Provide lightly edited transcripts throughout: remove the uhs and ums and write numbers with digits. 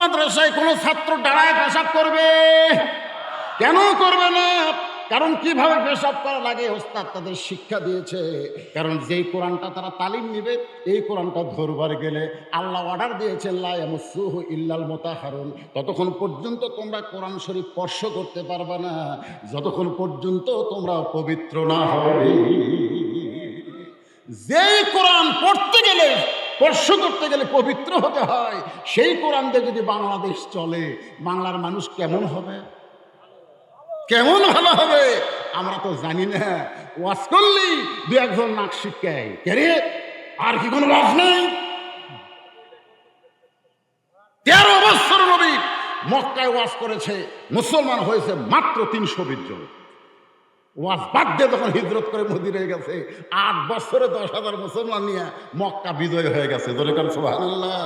মাদ্রাসায় কোনো ছাত্র দাঁড়ায় পেশাব করবে? কেন করবে না? কারণ কিভাবে পেশাব করা লাগে ওস্তাদ তাদের শিক্ষা দিয়েছে। কারণ যেই কোরআনটা তারা তালিম নিবে, এই কোরআনটা ধরবার গেলে আল্লাহ অর্ডার দিয়েছেন লা ইয়ামাসসুহু ইল্লাল মুতাহহারুন। ততক্ষণ পর্যন্ত তোমরা কোরআন শরীফ স্পর্শ করতে পারবে না যতক্ষণ পর্যন্ত তোমরা পবিত্র না হবে। যেই কোরআন পড়তে গেলে, স্পর্শ করতে গেলে পবিত্র হতে হয়, সেই কোরআন দিয়ে যদি বাংলাদেশ চলে, বাংলার মানুষ কেমন হবে? কেমন ভালো হবে? আমরা তো জানি না। ওয়াজ করলেই দু একজন নাক শিক্ষায় কে আর কি কোনো ওয়াজ নেই? 13 বছর নবী মক্কায় ওয়াজ করেছে, মুসলমান হয়েছে মাত্র 320 জন। ওয়াজ বাদ দিয়ে যখন হিজরত করে মদিনায় গেছে, 8 বছরে 10,000 মুসলমান নিয়ে মক্কা বিজয় হয়ে গেছে। ধরে কারণ সুবহানাল্লাহ।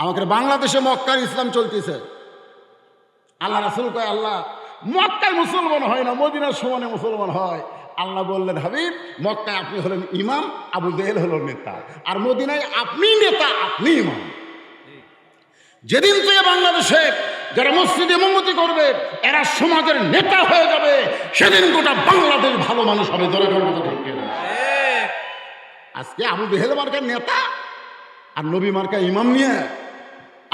আমাদের বাংলাদেশে মক্কার ইসলাম চলতেছে। আল্লাহ রাসূল কয়, আল্লাহ মক্কায় মুসলমান হয় না, মদিনার সমানে মুসলমান হয়। আল্লাহ বললেন, হাবিব মক্কায় আপনি হলেন ইমাম, আবু জেহেল হলো নেতা, আর মদিনায় আপনি নেতা, আপনি ইমাম। যেদিন থেকে বাংলাদেশে যারা মসজিদে ইমামতি করবে এরা সমাজের নেতা হয়ে যাবে, সেদিন গোটা বাংলাদেশ ভালো মানুষ হবে। ধরে আজকে আবু জেহেল মার্কার নেতা আর নবী মার্কা ইমাম নিয়ে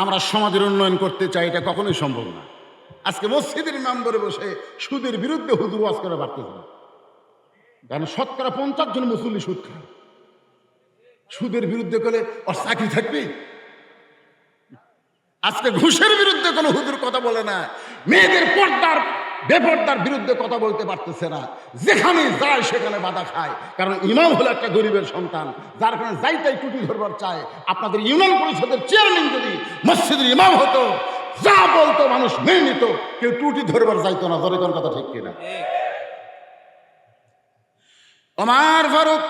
আমরা সমাজের উন্নয়ন করতে চাই, এটা কখনোই সম্ভব না। আজকে মসজিদের ইমাম করে বসে সুদের বিরুদ্ধে হুজুর ওয়াজ করে পারতেছে না, কারণ 50% জন মুসল্লি সুদ খায়। সুদের বিরুদ্ধে করে ওর চাকরি থাকবে। আজকে ঘুষের বিরুদ্ধে কোনো হুজুর কথা বলে না, মেয়েদের পর্দার বেপর্দার বিরুদ্ধে কথা বলতে পারতেছে না। যেখানে যায় সেখানে বাধা খায়, কারণ ইমাম হলো একটা গরিবের সন্তান, যার কারণে যাই তাই টুটি ধরবার চায়। আপনাদের ইউনিয়ন পরিষদের চেয়ারম্যান যদি মসজিদের ইমাম হতো, যা বলতো মানুষ মেনে নিত, কেউ টুটি ধরবার যাইতো না। ধরে কোন কথা ঠিক কিনা? ওমর ফারুক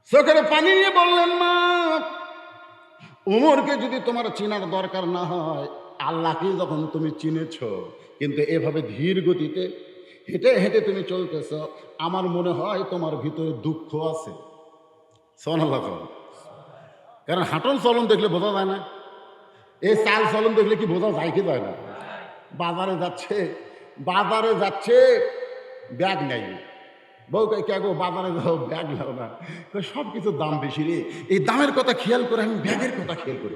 চোখের পানি নিয়ে বললেন, মা উমরকে যদি তোমার চিনার দরকার না হয়, আল্লাহকে যখন তুমি চিনেছ, কিন্তু এভাবে ধীর গতিতে হেঁটে হেঁটে তুমি চলতেছ, আমার মনে হয় তোমার ভিতরে দুঃখ আছে। সুবহানাল্লাহ। কারণ হাঁটন চলন দেখলে বোঝা যায় না, এই চাল চলন দেখলে কি বোঝা যায় কি যায় না? বাজারে যাচ্ছে ব্যাগ নাই, বউ কে গো বাজারে যাও, ব্যাগ নাও না। সব কিছুর দাম বেশি রে, এই দামের কথা খেয়াল করে আমি ব্যাগের কথা খেয়াল করি।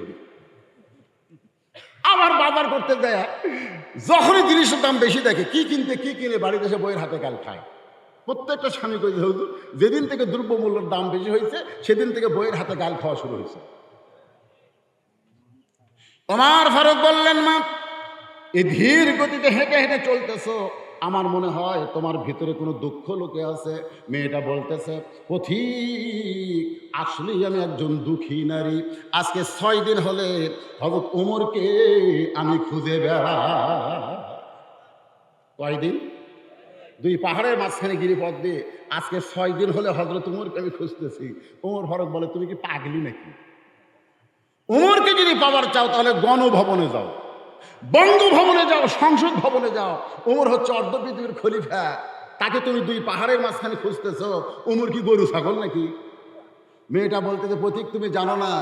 আবার বাজার করতে যায়, যখনই জিনিসের দাম বেশি দেখে কি কিনে বাড়িতে এসে বইয়ের হাতে গাল খায়। প্রত্যেকটা স্বামী কইছে, হুজুর যেদিন থেকে দ্রব্যমূল্যের দাম বেশি হয়েছে সেদিন থেকে বইয়ের হাতে গাল খাওয়া শুরু হয়েছে। ওমর ফারুক বললেন, মা এই ধীর গতিতে হেঁটে হেঁটে চলতেছো, আমার মনে হয় তোমার ভিতরে কোনো দুঃখ লুকে আছে। মেয়েটা বলতেছে, পথিক আসলেই আমি একজন দুঃখী নারী। আজকে 6 দিন হলে হযরত ওমরকে আমি খুঁজে বেড়াই। কয়দিন? 2 পাহাড়ের মাঝখানে গিরিপথ দিয়ে আজকে 6 দিন হলে হযরত ওমরকে আমি খুঁজতেছি। ওমর ফারুক বলে, তুমি কি পাগলি নাকি? ওমরকে যদি পাওয়ার চাও তাহলে গণভবনে যাও, বঙ্গভবনে যাও, সংসদ ভবনে যাও। ওমর হচ্ছে অর্ধ পৃথিবীর খলিফা, তাকে তুমি 2 পাহাড়ের মাঝখানে খুঁজতেছ। ওমর কি গরু ছাগল নাকি? মেয়েটা বলতেছে, পথিক তুমি জানো না,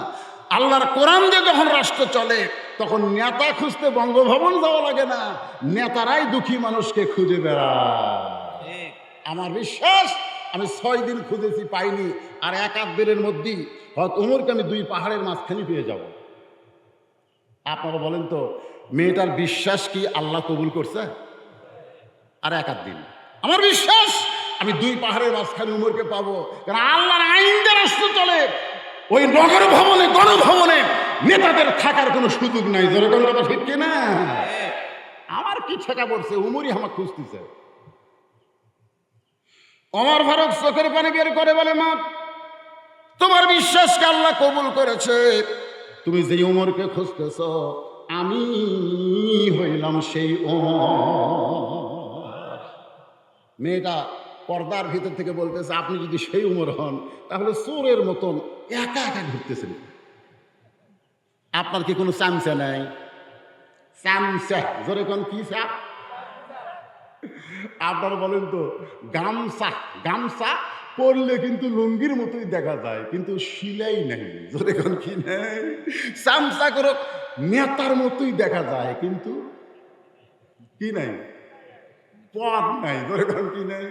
আল্লাহর কোরআন দিয়ে যখন রাষ্ট্র চলে তখন নেতা খুঁজতে বঙ্গভবন যাওয়া লাগে না, নেতারাই দুঃখী মানুষকে খুঁজে বেড়ায়। আমার বিশ্বাস আমি 6 দিন খুঁজেছি, পাইনি, আর 1-8 দিনের মধ্যেই হয়তো ওমরকে আমি 2 পাহাড়ের মাঝখানে পেয়ে যাব। আপনারা বলেন তো, মেয়েটার বিশ্বাস কি আল্লাহ কবুল করছে? আর 1-8 দিন আমার বিশ্বাস আমি 2 পাহাড়ের মাঝখানে উমরকে পাবো, কারণ আল্লাহর আইন দিয়ে রাষ্ট্র চলে। ওই নগর ভবনে, গণভবনে নেতাদের থাকার কোনো সুযোগ নাই। ধরে কোন কথা ঠিক কিনা? আমার কি ঠেকা পড়ছে, উমরই আমার খুঁজতেছে। ওমর ফারুক চোখের পানি বের করে বলে, মা তোমার বিশ্বাসকে আল্লাহ কবুল করেছে। তুমি যে উমরকে খুঁজতেছ আমি হইলাম সেই ওমর। মেয়েটা পর্দার ভিতর থেকে বলতেছে, আপনি যদি সেই উমর হন তাহলে চোরের মতন একা একা ঘুরতেছেন, আপনার কি কোনো চামচা নাই? চামচা, জোরে কোন কি চাপ? আপনারা বলেন তো, গামছা গামছা পরলে কিন্তু লুঙ্গির মতোই দেখা যায়, কিন্তু সিলাই নেই, জোরে কোন কি নেই, চামচা করে নেতার মতোই দেখা যায়, কিন্তু কি নাই, পদ নাই, জোরে কোন কি নেই,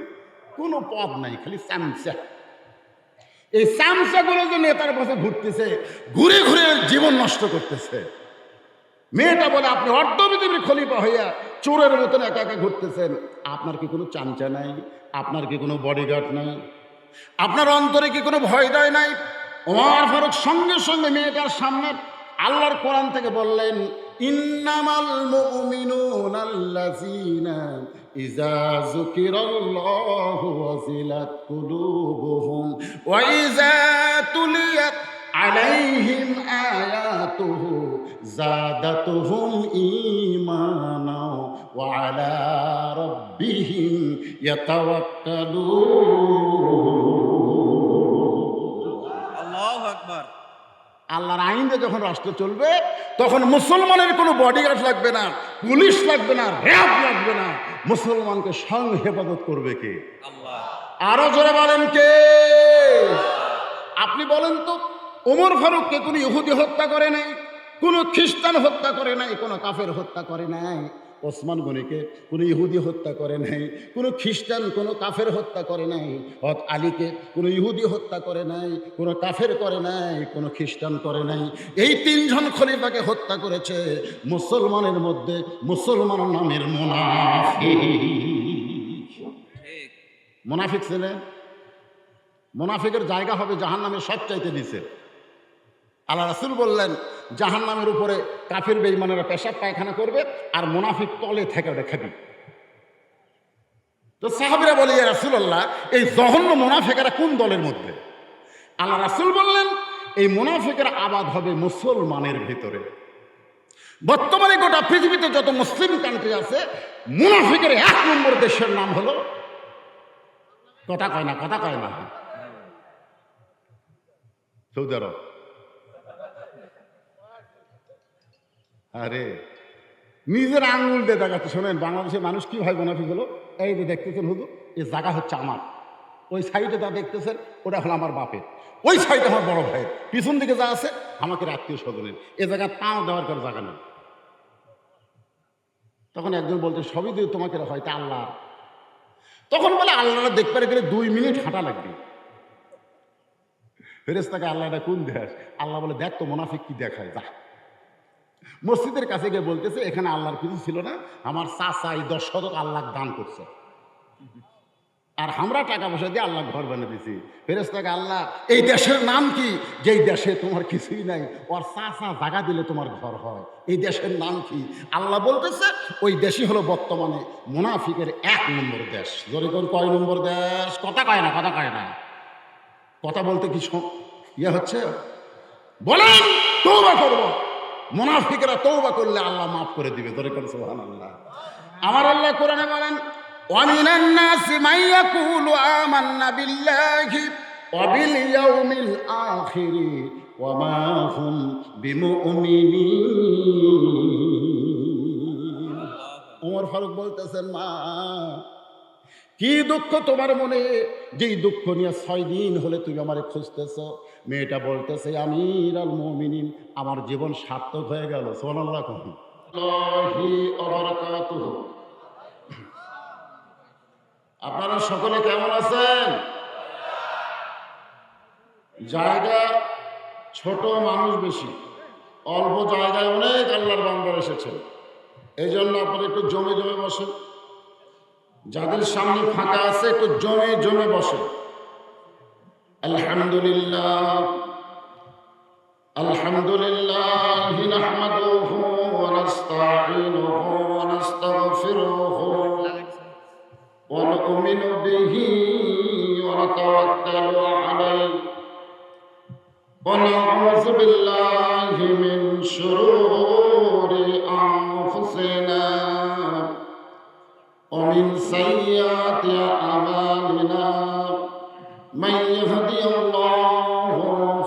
কোনো পদ নাই, খালি চামচা। এই চামচাগুলো যে নেতার পাশে ঘুরতেছে, ঘুরে ঘুরে জীবন নষ্ট করতেছে। মেয়েটা বলে, আপনি অর্ধপৃথিবীর খলিফা হইয়া চোরের মতন একা একা ঘুরতেছেন, আপনার কি কোনো চামচা নাই? আপনার কি কোনো বডিগার্ড নাই? আপনার অন্তরে কি কোনো ভয় দয় নাই? ওমর ফারুক সঙ্গে সঙ্গে মেয়েটার সামনে আল্লাহর কোরআন থেকে বললেন, ইন্নামাল মুমিনুনা আল্লাযীনা ইযা যুকিরাল্লাহু ওয়াজিলাত কুলুবুহুম ওয়া ইযা তুলিয়াত আলাইহিম আয়াতুহু যাদাতুহুম ঈমানা ওয়া আলা রাব্বিহিম ইয়াতাওয়াক্কালুন। আল্লাহু আকবার। আল্লাহর আইনে যখন রাষ্ট্র চলবে, তখন মুসলমানের কোনো বডিগার্ড লাগবে না, পুলিশ লাগবে না, র্যাব লাগবে না। মুসলমানকে সঙ্গ হেফাজত করবে কে? আল্লাহ। আরো জোরে বলেন কে? আপনি বলেন তো, ওমর ফারুককে কোনো ইহুদি হত্যা করে নাই, কোনো খ্রিস্টান হত্যা করে নাই, কোনো কাফের হত্যা করে নাই। ওসমান গনিকে কোনো ইহুদি হত্যা করে নাই, কোনো খ্রিস্টান কোনো কাফের হত্যা করে নাই। হযরত আলীকে কোনো ইহুদি হত্যা করে নাই, কোনো কাফের করে নাই, কোনো খ্রিস্টান করে নাই। এই তিনজন খলিফাকে হত্যা করেছে মুসলমানের মধ্যে মুসলমান নামের মুনাফিক। ঠিক। মুনাফিক ছেলে, মুনাফিকের জায়গা হবে জাহান্নামের সবচাইতে নিচে। আল্লাহ রাসূল বললেন, জাহান্নামের উপরে কাফির বেঈমানেরা পেশাব পায়খানা করবে, আর মুনাফিক তলে থেকে ওটা খাবি। তো সাহাবীরা বলে, ইয়া রাসূলুল্লাহ, এই জঘন্য মুনাফিকেরা কোন দলের মধ্যে? আল্লাহ রাসূল বললেন, এই মুনাফিকেরা আবাদ হবে মুসলমানের ভিতরে। বর্তমানে গোটা পৃথিবীতে যত মুসলিম কান্ট্রি আছে, মুনাফিকের 1 নম্বর দেশের নাম হলো, কথা কয় না, কথা কয় না, সৌদি আরব। আরে নিজের আঙুল দিয়ে দেখাচ্ছে। শোনেন, বাংলাদেশের মানুষ কি হয় মুনাফিক হলো, এই যে দেখতেছেন হুজুর, এই জায়গা হচ্ছে আমার, ওই সাইডে যা দেখতেছেন ওটা হলো আমার বাপের, ওই সাইডে আমার বড় ভাইয়ের, পিছন দিকে যা আছে আমাকে আত্মীয় স্বজনের, এ জায়গা তাও দেওয়ার কোনো জায়গা নেই। তখন একজন বলছে, সবই দিয়ে তোমাকে হয়তো আল্লাহ। তখন বলে, আল্লাহরা দেখতে গেলে 2 মিনিট হাঁটা লাগবে। ফেরেশতাকে, আল্লাহটা কোন দেশ? আল্লাহ বলে, দেখ তো মুনাফিক কি দেখায়, যা। মসজিদের কাছে গিয়ে বলতেছে, এখানে আল্লাহর কিছু ছিল না, আমার চাচা এই 10 শতক আল্লাহ দান করছে, আর আমরা টাকা পয়সা দিয়ে আল্লাহ ঘর বানিয়ে দিছি। ফেরেশতাকে, আল্লাহ এই দেশের নাম কি, যেই দেশে তোমার কিছুই নাই, ওর চাচা জায়গা দিলে তোমার ঘর হয়, এই দেশের নাম কি? আল্লাহ বলতেছে, ওই দেশই হলো বর্তমানে মুনাফিকের 1 নম্বর দেশ। জোরে কোন কয় নম্বর দেশ? কথা কয় না, কথা কয় না, কথা বলতে কি ইয়ে হচ্ছে? বলেন, তওবা করব। মুনাফিকরা তওবা করলে আল্লাহ মাফ করে দিবে। জোরে কোন সুবহানাল্লাহ। আমার আল্লাহ কোরআনে বলেন, ওয়ামিনান নাসি মান ইয়াকুলু আমান্না বিল্লাহি ওয়া বিল ইয়াউমিল আখিরি ওয়া মা হুম বিমুমিনিন। ওমর ফারুক বলতেছেন, মা কি দুঃখ তোমার মনে, যেই দুঃখ নিয়ে 6 দিন হলে তুমি আমারে খুঁজতেছ। মেয়েটা বলতেছে, আমিরুল মুমিনিন, আমার জীবন সার্থক হয়ে গেল। সুবহানাল্লাহ। আপনারা সকলে কেমন আছেন? জায়গা ছোট, মানুষ বেশি, অল্প জায়গায় অনেক আল্লাহর বান্দার এসেছে। এই জন্য আপনারা একটু জমে জমে বসেন। যাদের সামনে ফাঁকা আছে একটু জমে জমে বসে। আলহামদুলিল্লাহ, আলহামদুলিল্লাহ নাহমাদুহু ওয়া নাস্তাঈনুহু ওয়া নাস্তাগফিরুহু ওয়া নু'মিনু বিহি ওয়া নাতাওয়াক্কালু আলাইহি ওয়া নাউযু বিল্লাহি মিন শুরুরি আনফুসিনা ومن سيئات أعمالنا من يهدي الله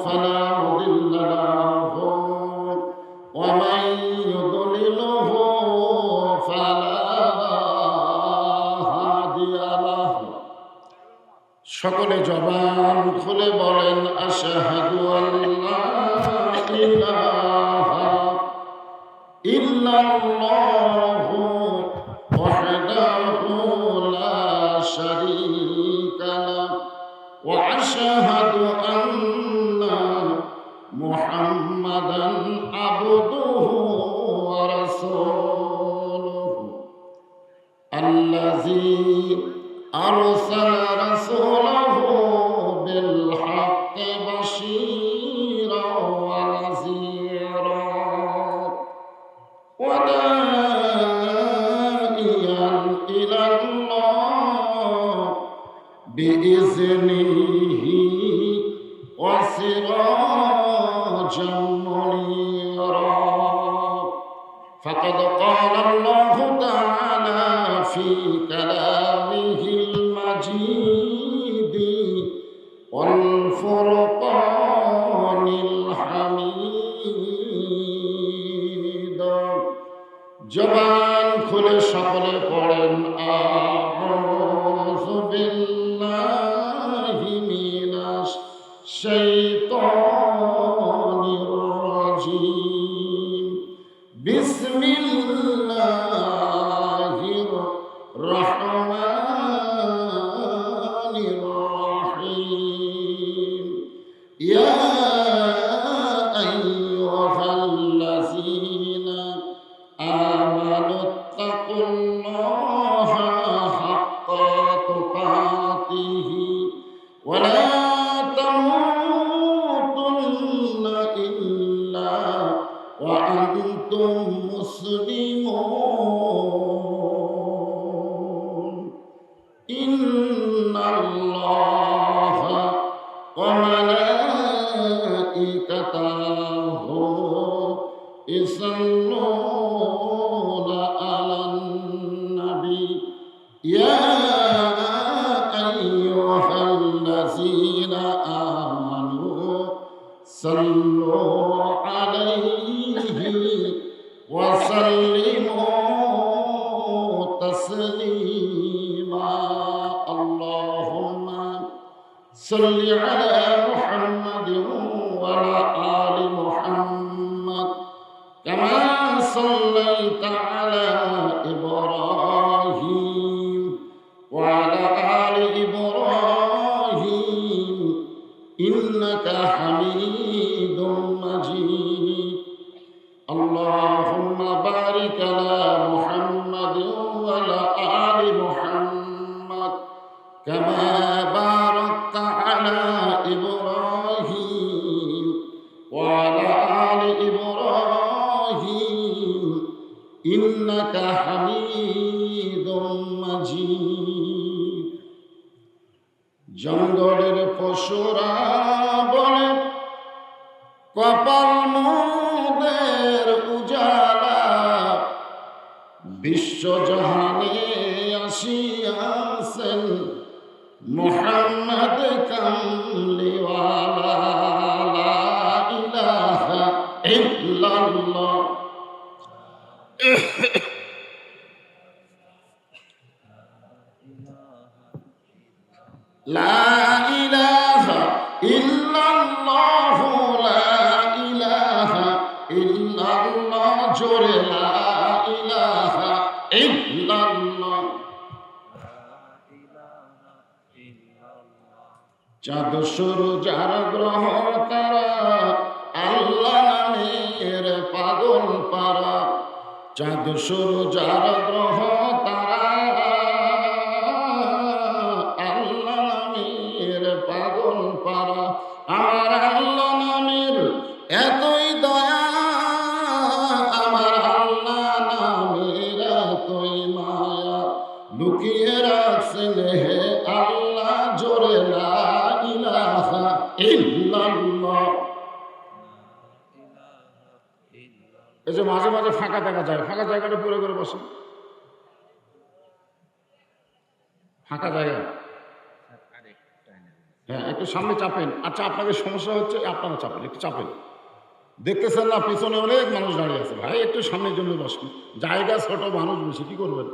فلا مضل له ومن يضلله فلا هادي সকলে জবান খুলে বলেন আশহাদু আল্লা ইলাহা ইল্লাল্লাহু ওয়াহদাহু লা শারীকা লাহু ওয়া আশহাদু আন্না মুহাম্মাদান আবদুহু ওয়া রাসূলুহু আল্লাযী أرسل رسوله بالحق بشيرا ونذيرا وداعيا إلى الله بإذنه وسراجا منيرا فقد قال الله تعالى في كلامه المجيد والفرقان الحميد জবান খুলে সকলে পড়েন আউযু বিল্লাহি মিনাশ শাইতানির রাজীম বিসমিল্লাহির রহমানির রহিম ইয়া আইয়ুহাল্লাযীনা আমানুত্তাকুল্লাহা হাক্কা তুকাতিহি ওয়া লা তামুতুন্না ইল্লা ওয়া আনতুম মুসলিমুন ইন্নাল্লাহা ওয়া মালাইকাতাহু ইসাল্লুনা আলান নবী ইয়া আইয়ুহাল্লাযীনা আমানু সাল্লু আলাইহি ওয়া সাল্লিমু তাসলিমা আল্লাহুম্মা সাল্লি আলা মুহাম্মাদিন ওয়া আলা আলি মুহাম্মাদ কামা সাল্লাইতা আলা ইব্রাহিম ওয়া আলা আলি ইব্রাহিম ইন্নাকা হামিদুম মাজিদ اللهم بارك على محمد وعلى آل محمد كما باركت على إبراهيم وعلى آل إبراهيم إنك حميد مجيد জঙ্গলের পশুরা বলে কপাল মোদের উজালা বিশ্বজাহানে আসিয়াছেন মুহাম্মদ কামলিওয়ালা লা ইলাহা ইল্লাল্লাহ লা ইলাহা ইল্লাল্লাহ লা ইলাহা ইল্লাল্লাহ জোরে লা ইলাহা ইল্লাল্লাহ চাঁদ সূর্য যার গ্রহ তারা আল্লাহ নামের পাগল পারা চাঁদ সূর্য যার গ্রহ তারা আল্লাহ নামের পাগল পারা আমার আল্লাহ নামের এতই দয়া আমার আল্লাহ নামের এতই মায়া লুকিয়ে রাখছেন হে আল্লাহ জোরে লা ইলাহা ইল্লাল্লাহ। এই যে মাঝে মাঝে ফাঁকা দেখা যায়, ফাঁকা জায়গাটা পুরো করে বসুন, ফাঁকা জায়গা, হ্যাঁ একটু সামনে চাপেন। আচ্ছা আপনাদের সমস্যা হচ্ছে, আপনারা চাপেন, একটু চাপেন। দেখতেছেন না পিছনে অনেক মানুষ দাঁড়িয়ে আছে, ভাই একটু সামনের জন্য বসুন, জায়গা ছোট, মানুষ বেশি, কি করবেন?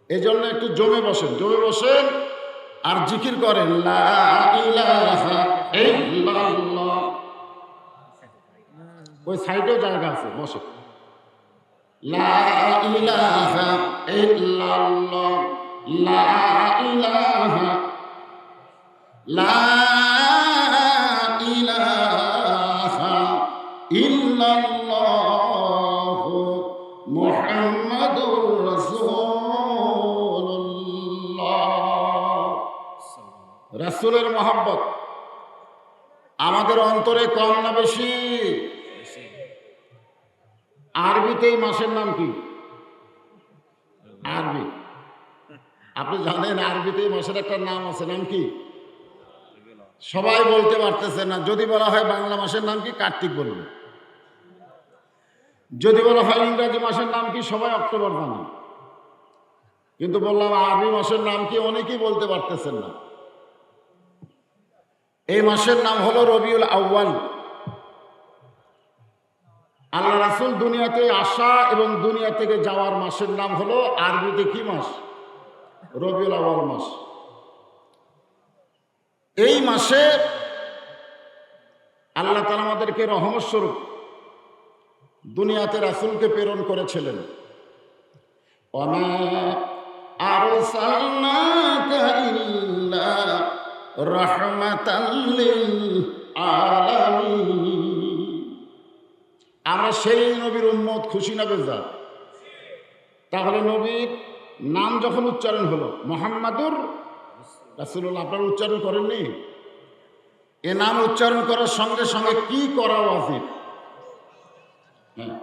এই জন্য একটু জমে বসেন, জমে বসেন। আর জিকির করেন লা ইলাহা ইল্লাল্লাহ। ওই সাইডেও জায়গা আছে, বসে। লা ইলাহা ইল্লাল্লাহ, লা ইলাহা, লা ইলাহা ইল্লাল্লাহ মুহাম্মাদুর রাসূলুল্লাহ। রাসূলের মহব্বত আমাদের অন্তরে কম না বেশি? আরবিতে এই মাসের নাম কি? আরবি। আপনি জানেন আরবিতে এই মাসের একটা নাম আছে, নাম কি? সবাই বলতে পারতেছে না। যদি বলা হয় বাংলা মাসের নাম কি, কার্তিক বলবে। যদি বলা হয় ইংরাজি মাসের নাম কি, সবাই অক্টোবর জানে। কিন্তু বললাম আরবি মাসের নাম কি, অনেকেই বলতে পারতেছেন না। এই মাসের নাম হলো রবিউল আউয়াল। আল্লাহ রাসূল দুনিয়াতে আসা এবং দুনিয়া থেকে যাওয়ার মাসের নাম হলো আরবিতে কি মাস? রবিউল আউয়াল মাস। এই মাসে আল্লাহ তাআলা আমাদেরকে রহমত স্বরূপ দুনিয়াতে রাসূলকে প্রেরণ করেছিলেন। ওয়ামা আরসালনাকা ইল্লা রাহমাতাল লিল আলামিন। আমরা সেই নবীর উম্মত, খুশি না বেজার? তাহলে নবীর নাম যখন উচ্চারণ হলো মুহাম্মাদুর রাসূলুল্লাহ, আপনারা উচ্চারণ করেননি? এ নাম উচ্চারণ করার সঙ্গে সঙ্গে কি করা ওয়াজিব? হ্যাঁ,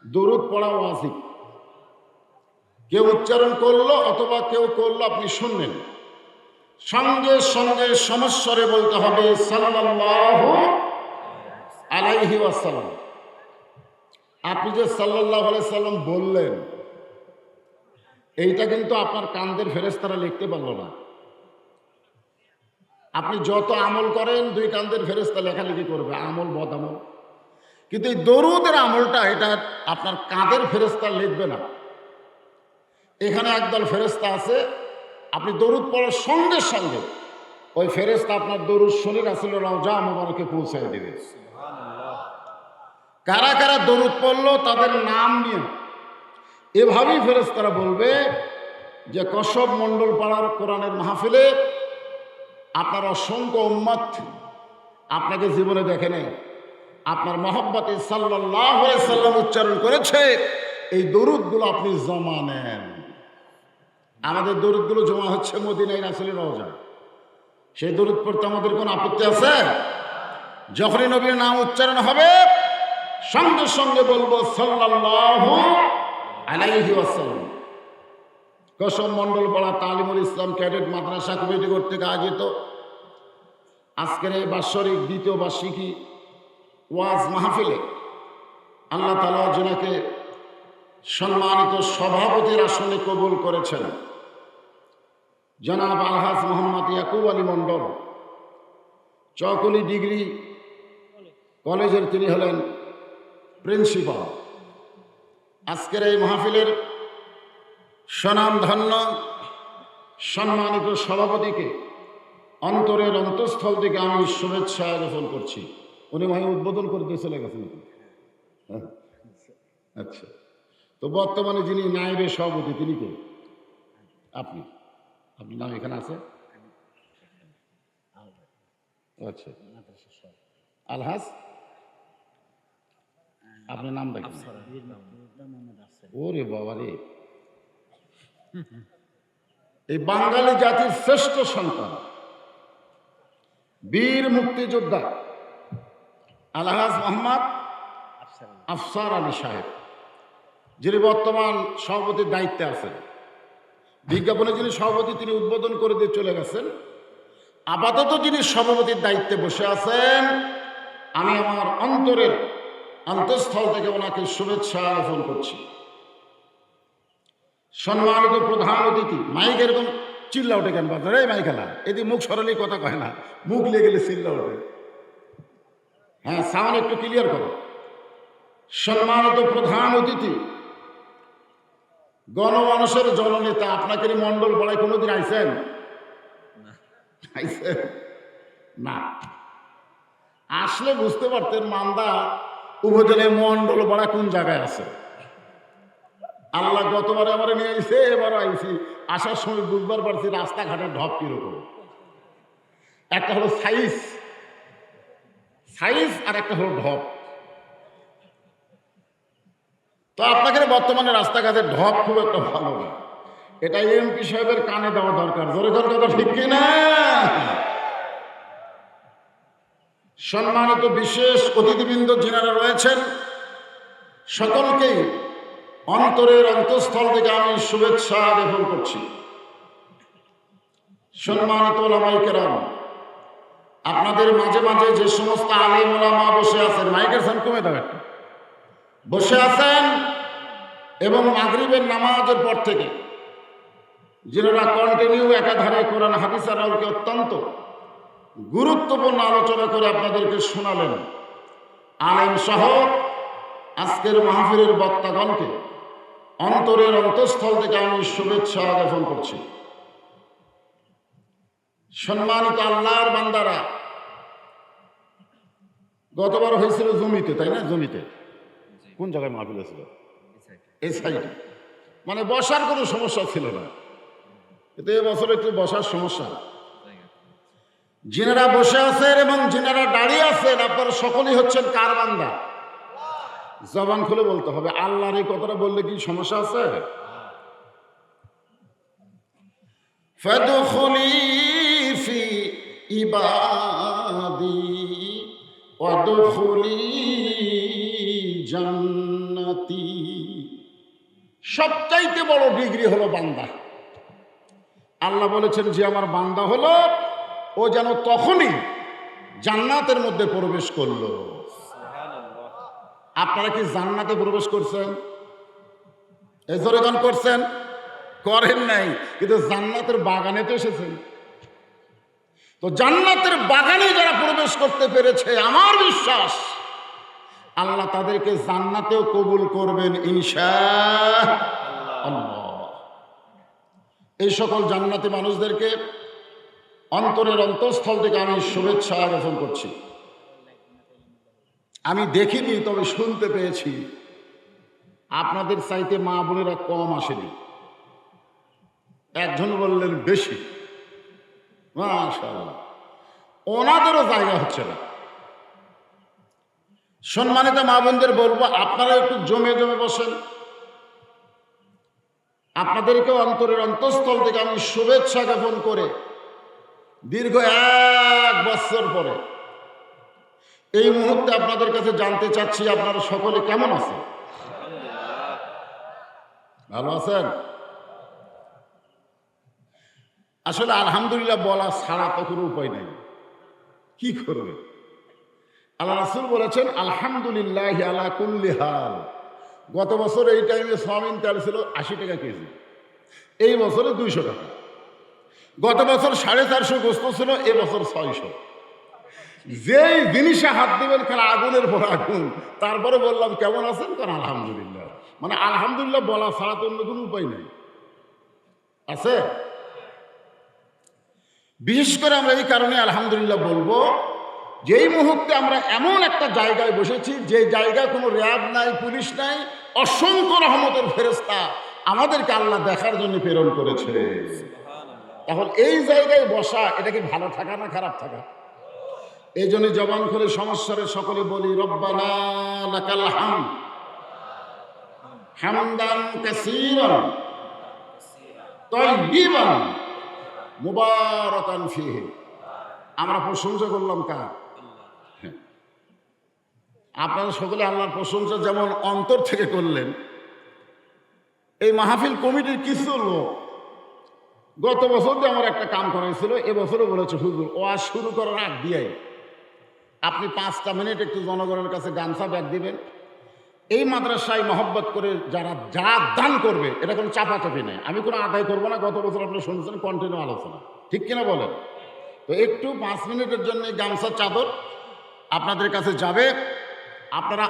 দরুদ পড়া ওয়াজিব। কেউ উচ্চারণ করলো অথবা কেউ করলো, আপনি শুনলেন, সঙ্গে সঙ্গে সমস্বরে বলতে হবে সাল্লাল্লাহু আলাইহি ওয়াসাল্লাম। আপনি যে সাল্লাল্লাহু আলাইহি সাল্লাম বললেন, এইটা কিন্তু আপনার কান্দের ফেরেশতারা লিখতে পারলো না। আপনি যত আমল করেন, দুই কান্দের ফেরেশতা লেখালেখি করবে, আমল বদ আমল। কিন্তু এই দরুদের আমলটা, এটা আপনার কাঁধের ফেরেশতা লিখবে না। এখানে একদল ফেরেশতা আছে, আপনি দরুদ পড়ার সঙ্গে সঙ্গে ওই ফেরেশতা আপনার দরুদ শুনে রাসূলের রওজা মুবারকে পৌঁছায় দিবে। কারা কারা দরুদ পড়লো তাদের নাম নিয়ে এভাবেই ফেরেশতারা বলবে যে কসব মণ্ডল পাড়ার কোরআনের মাহফিলে আপনার অসংখ্য উম্মত আপনাকে জীবনে দেখে নেই, আপনার মহব্বতে সাল্লাল্লাহু আলাইহি সাল্লাম উচ্চারণ করেছে, এই দরুদগুলো আপনি জমা নেন। আমাদের দরুদগুলো জমা হচ্ছে মদিনায় রাসূলের রওজা। সেই দরুদ পড়তে আমাদের কোনো আপত্তি আছে? যখনই নবীর নাম উচ্চারণ হবে সঙ্গে সঙ্গে বলবো সাল্লাল্লাহু আলাইহি ওয়াসাল্লাম। কসম মণ্ডল পাড়া তালিমুল ইসলাম ক্যাডেট মাদ্রাসা কমিটি কর্তৃক আয়োজিত আজকের এই বাৎসরিক দ্বিতীয় বার্ষিকী ওয়াজ মাহফিলে আল্লাহ তাআলা জনাকে সম্মানিত সভাপতির আসনে কবুল করেছেন। জনাব আলহাজ মোহাম্মদ ইয়াকুব আলী মণ্ডল, চকলি ডিগ্রি কলেজের তিনি হলেন প্রিন্সিপাল। আজকের এই মাহফিলের স্বনামধন্য সম্মানিত সভাপতিকে অন্তরের অন্তঃস্থল থেকে আমি শুভেচ্ছা জ্ঞাপন করছি। উনি মনে উদ্বোধন করে দিয়ে চলে গেছেন। আচ্ছা, তো বর্তমানে যিনি নায়েবে সভাপতি তিনি কে? আপনি, আপনার নাম এখানে আছে? আচ্ছা, আলহাজ, আপনার নাম দেখেন? ওরে বাবা রে, এই বাঙালি জাতির শ্রেষ্ঠ সন্তান, বীর মুক্তিযোদ্ধা আলহাজ মোহাম্মদ আফসার আলী সাহেব, যিনি বর্তমান সভাপতির দায়িত্বে আছেন। বিজ্ঞাপনে যিনি সভাপতি তিনি উদ্বোধন করে দিয়ে চলে গেছেন। আপাতত যিনি সভাপতির দায়িত্বে বসে আছেন, আমি আমার অন্তরের অন্তঃস্থল থেকে ওনাকে শুভেচ্ছা জ্ঞাপন করছি। সম্মানিত প্রধান অতিথি, মাইক এরকম চিল্লা ওঠে কেন বাজারে? এই মাইক খেলা এদিকে মুখ সরালেই কথা কয় না, মুখ লেগে গেলে চিল্লা ওঠে। হ্যাঁ, সাউন্ড একটু ক্লিয়ার করো। সম্মানিত প্রধান অতিথি, গণমানুষের জননেতা, আপনাকে মণ্ডল পাড়ায় কোনোদিন আইছেন? খাইছে না, আসলে বুঝতে পারতেন মান্দা উপজেলায় মন্ডল পাড়া কোন জায়গায় আছে। আল্লাহ গতবারে আমার নিয়ে আইছে, এবারও আইছি। আসার সময় বুঝবার পারছি রাস্তাঘাটের ঢপ কিরকম। একটা হলো সাইজ সাইজ আর একটা হলো ঢপ। তো আপনাকে বর্তমানে রাস্তাঘাটের ঢপ খুব একটা ভালো না, এটা এমপি সাহেবের কানে দেওয়া দরকার। জোরে জোরে কথা ঠিক কিনা? সম্মানিত বিশেষ অতিথিবৃন্দ যিনারা রয়েছেন, সকলকেই অন্তরের অন্তঃস্থল থেকে আমি শুভেচ্ছা জ্ঞাপন করছি। সম্মানিত ওলামায়ে কেরাম, আপনাদের মাঝে মাঝে যে সমস্ত আলেম ওলামা বসে আছেন, মাইকের সাউন্ড কমে দাও একটু, বসে আছেন এবং মাগরিবের নামাজের পর থেকে যিনারা কন্টিনিউ একাধারে কোরআন হাদিস আর আলোকে অত্যন্ত গুরুত্বপূর্ণ আলোচনা করে আপনাদেরকে শোনালেন, আলেম সহ আজকের মাহফিলের বক্তাগণকে অন্তরের অন্তঃস্থল থেকে আমি শুভেচ্ছা জ্ঞাপন করছি। সম্মানিত আল্লাহর বান্দারা, গতবার হয়েছিল জমিতে, তাই না? জমিতে কোন জায়গায় মাহফিল ছিল? এই সাইডে, মানে বসার কোনো সমস্যা ছিল না, কিন্তু এবছর একটু বসার সমস্যা। যিনারা বসে আছেন এবং যিনারা দাঁড়িয়ে আছেন, আপনারা সকলেই হচ্ছেন কার বান্দা? জবান খুলে বলতে হবে। আল্লাহর এই কথাটা বললে কি সমস্যা আছে? ফাদখুলি ফি ইবাদি ওয়াদখুলি জান্নাতি। সবচাইতে বড় ডিগ্রি হলো বান্দা। আল্লাহ বলেছেন যে আমার বান্দা হলো, ও যেন তখনই জান্নাতের মধ্যে প্রবেশ করলো। আপনারা কি জান্নাতে প্রবেশ করছেন? এই জোরে গান করছেন? করেন নাই, কিন্তু জান্নাতের বাগানে তো এসেছেন। তো জান্নাতের বাগানে যারা প্রবেশ করতে পেরেছে, আমার বিশ্বাস আল্লাহ তাদেরকে জান্নাতেও কবুল করবেন ইনশাআল্লাহ। এই সকল জান্নাতি মানুষদেরকে অন্তরের অন্তঃস্থল থেকে আমি শুভেচ্ছা জ্ঞাপন করছি। আমি দেখিনি, তবে শুনতে পেয়েছি আপনাদের চাইতে মা বোনেরা কম আসেনি। একজন বললেন বেশি। মাশাআল্লাহ, ওনাদেরও জায়গা হচ্ছে না। সম্মানিত মা বোনদের বলবো, আপনারা একটু জমে জমে বসেন। আপনাদেরকেও অন্তরের অন্তঃস্থল থেকে আমি শুভেচ্ছা জ্ঞাপন করে দীর্ঘ 1 বছর পরে এই মুহূর্তে আপনাদের কাছে জানতে চাচ্ছি, আপনারা সকলে কেমন আছেন? ভালো আছেন? আসলে আলহামদুলিল্লাহ বলা ছাড়া তো কোনো উপায় নেই। কি করবে? আল্লাহ রাসূল বলেছেন আলহামদুলিল্লাহি আলা কুল্লি হাল। গত বছর এই টাইমে সয়াবিন তেল ছিল 80 টাকা কেজি, এই বছরে 200 টাকা। গত বছর 450 গোস্ত ছিল, এবছর 600। যেই জিনিসে হাত দিবেন খালি আগুনের পর আগুন। তারপরে বললাম কেমন আছেন, কারণ আলহামদুলিল্লাহ। মানে আলহামদুলিল্লাহ বলা ছাড়া তো অন্য কোনো উপায় নেই। আছে? বিশেষ করে আমরা এই কারণে আলহামদুলিল্লাহ বলবো, যেই মুহূর্তে আমরা এমন একটা জায়গায় বসেছি, যে জায়গায় কোনো র্যাব নাই, পুলিশ নাই, অসংখ্য রহমতের ফেরেশতা আমাদেরকে আল্লাহ দেখার জন্য প্রেরণ করেছে। এখন এই জায়গায় বসা, এটা কি ভালো থাকা না খারাপ থাকা? এই জন্য জবান খুলে সমস্যারে সকলে বলি রব্বানা লাকাল হামদ হামদান কাসীরান তাইয়িবান মুবারাকান ফীহি। আমরা প্রশংসা করলাম কার? আপনারা সকলে আল্লাহর প্রশংসা যেমন অন্তর থেকে করলেন, এই মাহফিল কমিটির কিছু লোক গত বছর যে আমার একটা কাম করাইছিল, এবছরও বলেছে হুজুর ওয়াজ শুরু করার আগ দিয়াই আপনি 5টা মিনিট একটু জনগণের কাছে গামছা ব্যাগ দিবেন। এই মাদ্রাসায় মহব্বত করে যারা যা দান করবে, এটা কোনো চাপাচাপি নেই, আমি কোনো আদায় করবো না। গত বছর আপনি শুনছেন কন্টিনিউ আলোচনা, ঠিক কিনা বলেন? তো একটু 5 মিনিটের জন্য গামছার চাদর আপনাদের কাছে যাবে। আপনারা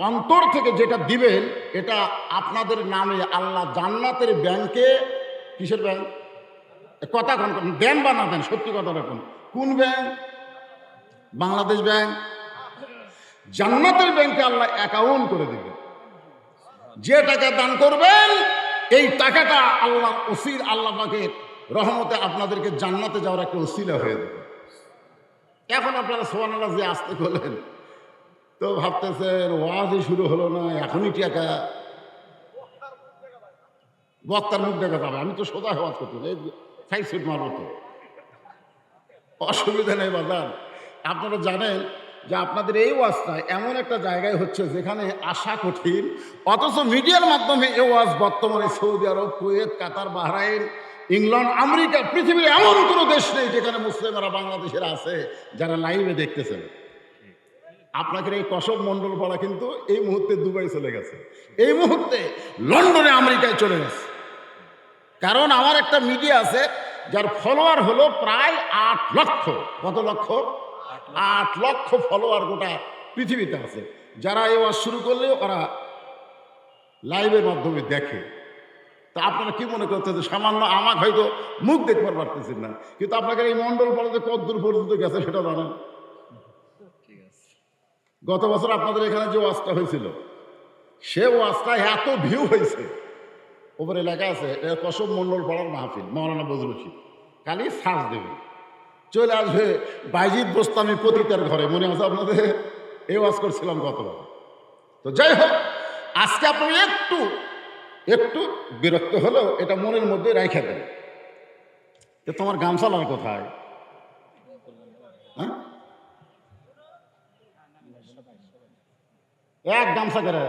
অন্তর থেকে যেটা দিবেন, এটা আপনাদের নামে আল্লাহ জান্নাতের ব্যাংকে, কিসের ব্যাংক? কথা কোন দেন বা না দেন, সত্যি কথা রাখুন। কোন ব্যাংক? বাংলাদেশ ব্যাংক। জান্নাতের ব্যাংকে আল্লাহ অ্যাকাউন্ট করে দেবে। যে টাকা দান করবেন এই টাকাটা আল্লাহ ওসিল, আল্লাহ পাকের রহমতে আপনাদেরকে জান্নাতে যাওয়ার একটা ওসিলা হয়ে দেবে। এখন আপনারা সুবহানাল্লাহ যে আসতে করলেন তো ভাবতেছেন ওয়াজই শুরু হলো না, এখনই টাকা বক্তার মুখ দেখা যাবে। আমি তো সোজা ওয়াজ করতে এই 5 ফিট মারব, তো অসুবিধা নেই বাজার। আপনারা জানেন যে আপনাদের এই ওয়াজটা এমন একটা জায়গায় হচ্ছে যেখানে আসা কঠিন, অথচ মিডিয়ার মাধ্যমে এই ওয়াজ বর্তমানে সৌদি আরব, কুয়েত, কাতার, বাহরাইন, ইংল্যান্ড, আমেরিকা, পৃথিবীর এমন কোনো দেশ নেই যেখানে মুসলিমরা বাংলাদেশের আছে যারা লাইভে দেখতেছেন। আপনাদের এই কসব মণ্ডল পড়া কিন্তু এই মুহূর্তে দুবাই চলে গেছে, এই মুহূর্তে লন্ডনে, আমেরিকায় চলে গেছে। কারণ আমার একটা মিডিয়া আছে যার ফলোয়ার হলো প্রায় 8 লক্ষ। কত লক্ষ? 8 লক্ষ ফলোয়ার গোটা পৃথিবীতে আছে, যারা এই ওয়াজ শুরু করলে ওরা লাইভের মাধ্যমে দেখে। তা আপনারা কি মনে করছেন যে সামান্য আমাকে হয়তো মুখ দেখবার পারতেছেন না, কিন্তু আপনাকে এই মণ্ডল পড়াতে কতদূর পর্যন্ত গেছে সেটা জানেন। গত বছর আপনাদের এখানে যে ওয়াজটা হয়েছিল সে ওয়াজটা এত ভিউ হয়েছে, ওপরে লেখা আছে কসব মণ্ডল পড়ার মাহফিল মৌলানা বজলুল রশিদ, খালি সার্চ দেবে চলে আসবে বাইজিদ বোস্তামি পতিতার ঘরে। মনে আছে আপনাদের? এই ওয়াজ করছিলাম গতবার। তো যাই হোক, আজকে আপনারা একটু একটু বিরক্ত হলেও এটা মনের মধ্যে রাইখা দেন যে তোমার গামছালার কোথায়? হ্যাঁ, এক গামছা করে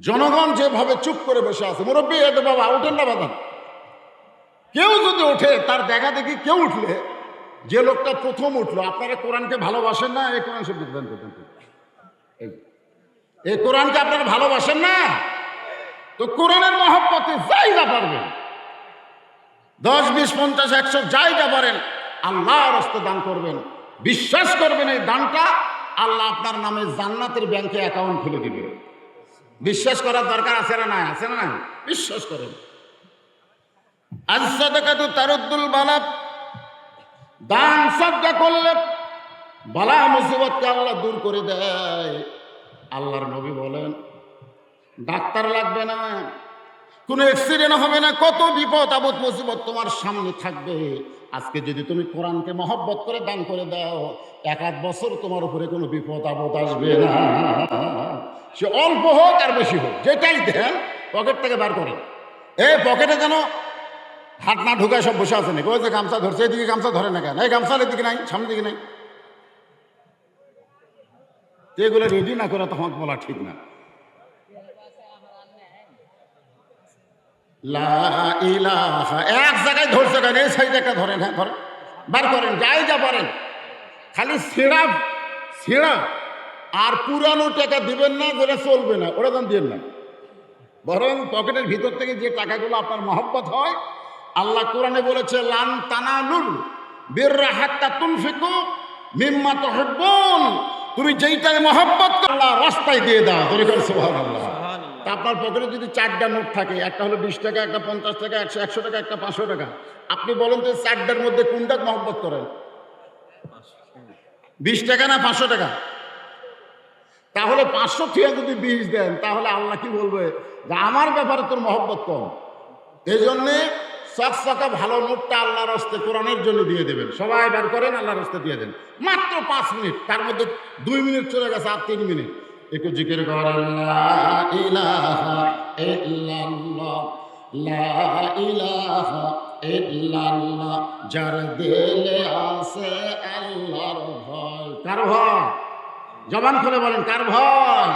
জনগণ যেভাবে চুপ করে বসে আছে, মুরব্বী এতে বাবা ওঠেন না বাবা, কেউ যদি ওঠে তার দেখা দেখি কেউ উঠলে, যে লোকটা প্রথম উঠলো, আপনারা কোরআনকে ভালোবাসেন না? এই কোরআন শব্দ দান করতেন, এই কোরআনকে আপনারা ভালোবাসেন না? তো কোরআনের মহব্বতে জায়গা পারবেন 10, 20, 50, 100 জায়গা পারেন আল্লাহর রাস্তায় দান করবেন। বিশ্বাস করবেন এই দানটা আল্লাহ আপনার নামে জান্নাতের ব্যাংকে অ্যাকাউন্ট খুলে দিবে। বিশ্বাস করার দরকার আছে না? নাই? আছে না? নাই? বিশ্বাস করেন। আস-সাদাকাতু তারুদ্দুল বালা, দান সাদকা করলে বালা মুসিবতকে আল্লাহ দূর করে দেয়। আল্লাহর নবী বলেন ডাক্তার লাগবে না, কোনো অ্যাক্সিডেন্ট হবে না, কত বিপদ আপদ মুসিবত তোমার সামনে থাকবে। আজকে যদি তুমি কোরআনকে মহব্বত করে দান করে দাও, 1-8 বছর তোমার উপরে কোনো বিপদ আপদ আসবে না। সে অল্প হোক আর বেশি হোক, যেটাই দেন পকেট থেকে বার করেন। এই পকেটে যেন হাত না ঢুকায় সব বসে আছে নাকি? ওই যে গামছা ধরছে, এদিকে গামছা ধরে না কেন? এই গামছার এদিকে নাই, সামনের দিকে নাই, এগুলো রেডি না করে তখন বলা ঠিক না। লা ইলাহা, এক জায়গায় ধরছে কেন? এই সাইডে একটা ধরেন, হ্যাঁ ধরেন, বার করেন, যাই যা পারেন। খালি ছেঁড়া ছেঁড়া আর পুরানো টাকা দিবেন না, যেটা চলবে না ওটা দাম দিবেন না, বরং পকেটের ভিতর থেকে যে টাকাগুলো আপনার মহব্বত হয়, আল্লাহ কোরআনে বলেছে লান তানালুল বিররা হাত্তা তুনফিকু মিম্মা তুহিব্বুন, তুমি যেইটাই মহব্বত করো আল্লাহ রাস্তায় দিয়ে দাও। তোর সুবহানাল্লাহ। তা আপনার পকেটে যদি 4টা নোট থাকে, একটা হলো 20 টাকা, একটা 50 টাকা, 100 টাকা, একটা 500 টাকা, আপনি বলেন তো 4টার মধ্যে কোনটা মহব্বত করেন? 20 টাকা না 500 টাকা? তাহলে 500 থেকে যদি 20 দেন তাহলে আল্লাহ কি বলবে যে আমার ব্যাপারে তোর মহব্বত কম। এই জন্যে চকচকা ভালো নোটটা আল্লাহর রাস্তে কোরআনের জন্য দিয়ে দেবেন। সবাই বের করেন, আল্লাহর রাস্তে দিয়ে দেন। মাত্র 5 মিনিট, তার মধ্যে 2 মিনিট চলে গেছে, আর 3 মিনিট। একটু জিকির করেন লা ইলাহা ইল্লাল্লাহ, লা ইলাহা ইল্লাল্লাহ। যার দিলে আছে আল্লাহর ভয়। কার ভয়? জবান খুলে বলেন, কার ভয়?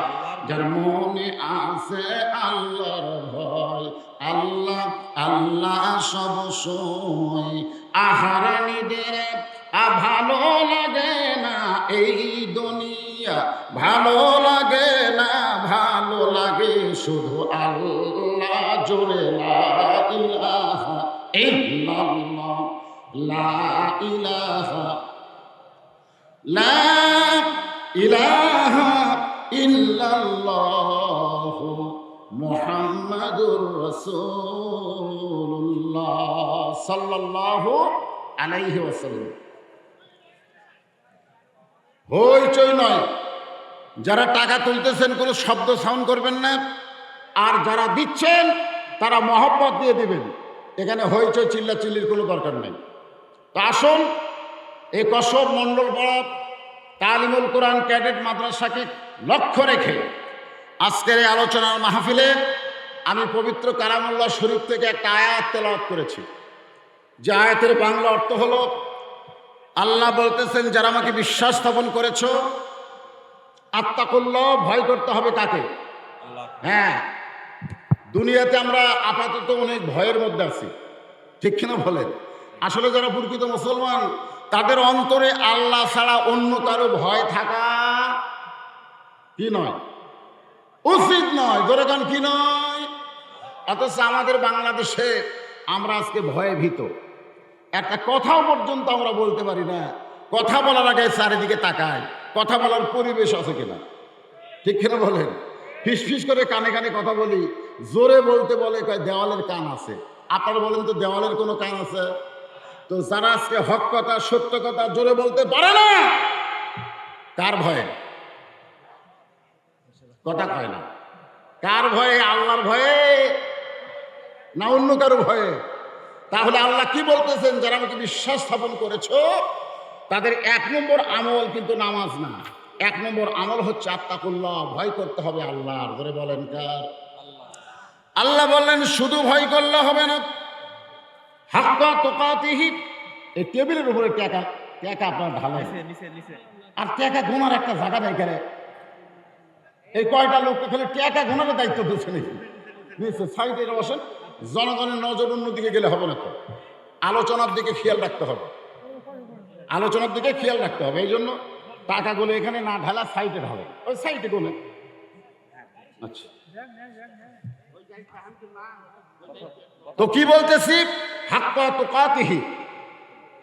যার মনে আছে আল্লাহর ভয়। আল্লাহ আল্লাহ সব সময় আহারানিদের ভালো লাগে না এই দুনিয়া, ভালো লাগে না, ভালো লাগে শুধু আল্লাহ। জোরে লা ইলাহা ইল্লাল্লাহ, লা ইলাহা, লা ইলাহা ইল্লাল্লাহ, মুহাম্মাদুর রাসূলুল্লাহ সাল্লাল্লাহু আলাইহি ওয়াসাল্লাম। হইচই নয়, যারা টাকা তুলতেছেন কোনো শব্দ সাউন্ড করবেন না, আর যারা দিচ্ছেন তারা মহব্বত দিয়ে দিবেন। এখানে হইচই চিল্লাচিল্লির কোনো দরকার নেই। তো আসুন, এই কসব মণ্ডল পাড়া তালিমুল কোরআন ক্যাডেট মাদ্রাসাকে লক্ষ্য রেখে আজকের এই আলোচনার মাহফিলে আমি পবিত্র কালামুল্লাহ শরীফ থেকে একটা আয়াত তেলাওয়াত করেছি, যে আয়াতের বাংলা অর্থ হলো, আল্লাহ বলতেছেন, যারা আমাকে বিশ্বাস স্থাপন করেছো, আত্তাকুল্লাহ, ভয় করতে হবে কাকে? হ্যাঁ, দুনিয়াতে আমরা আপাতত অনেক ভয়ের মধ্যে আছি, ঠিক কিনা বলেন? আসলে যারা প্রকৃত মুসলমান, তাদের অন্তরে আল্লাহ ছাড়া অন্য কারো ভয় থাকা কি নয়, উচিত নয়। ধরে গান কি নয়? অথচ আমাদের বাংলাদেশে আমরা আজকে ভয়ে ভীত, একটা কথাও পর্যন্ত আমরা বলতে পারি না। কথা বলার আগে চারিদিকে তাকায়, কথা বলার পরিবেশ আছে কিনা, ঠিক কিনা বলেন? ফিসফিস করে কানে কানে কথা বলি, জোরে বলতে বলে কয় দেওয়ালের কান আছে। আপনারা বলেন তো, দেওয়ালের কোনো কান আছে? তো যারা আজকে হক কথা, সত্য কথা জোরে বলতে পারে না, কার ভয়ে কথা কয় না? কার ভয়ে? আল্লাহর ভয়ে না অন্য কারো ভয়ে? তাহলে আল্লাহ কি বলতেছেন? যারা আমাকে বিশ্বাস স্থাপন করেছো, তাদের 1 নম্বর আমল কিন্তু নামাজ না। 1 নম্বর আমল হচ্ছে আত্তাকুল্লাহ, ভয় করতে হবে আল্লাহর। ধরে বলেন কার? আল্লাহ বললেন শুধু ভয় করলে হবে না, হাক্কা তুকাতিহি। এই টেবিলের উপরে টাকা আপনার ঢালাই, আর টাকা গোনার একটা জায়গা নেই কেন? এই কয়টা লোককে খালি টাকা গোনার দায়িত্ব দিচ্ছে নাকি? নিচে সাইডে বসেন, জনগণের নজর অন্যদিকে গেলে হবে না। তো আলোচনার দিকে খেয়াল রাখতে হবে, আলোচনার দিকে খেয়াল রাখতে হবে। এই জন্য টাকাগুলো এখানে না ঢালা, সাইডে ঢালে, ওই সাইডে গোনে। আচ্ছা, তো কি বলতেছি? হাক্কা তুকাতিহি,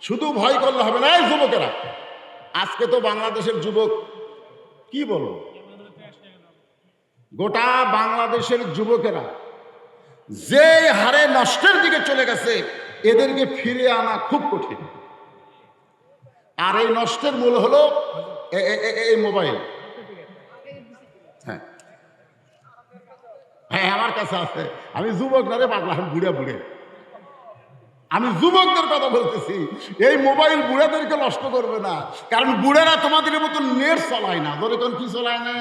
শুধু ভয় করলে হবে না। এই যুবকেরা, আজকে তো বাংলাদেশের যুবক, কি বলবো, গোটা বাংলাদেশের যুবকেরা যে হারে নষ্টের দিকে চলে গেছে, এদেরকে ফিরে আনা খুব কঠিন। আর এই নষ্টের মূল হলো এই মোবাইল। হ্যাঁ হ্যাঁ, আমার কাছে আছে। আমি যুবক না রে পাগলা, আমি বুড়ে বুড়ে, আমি যুবকদের কথা বলতেছি। এই মোবাইল বুড়াদেরকে নষ্ট করবে না, কারণ বুড়ারা তোমাদের মতো নেট চলায় না। ধরে কোন কি চলায় না?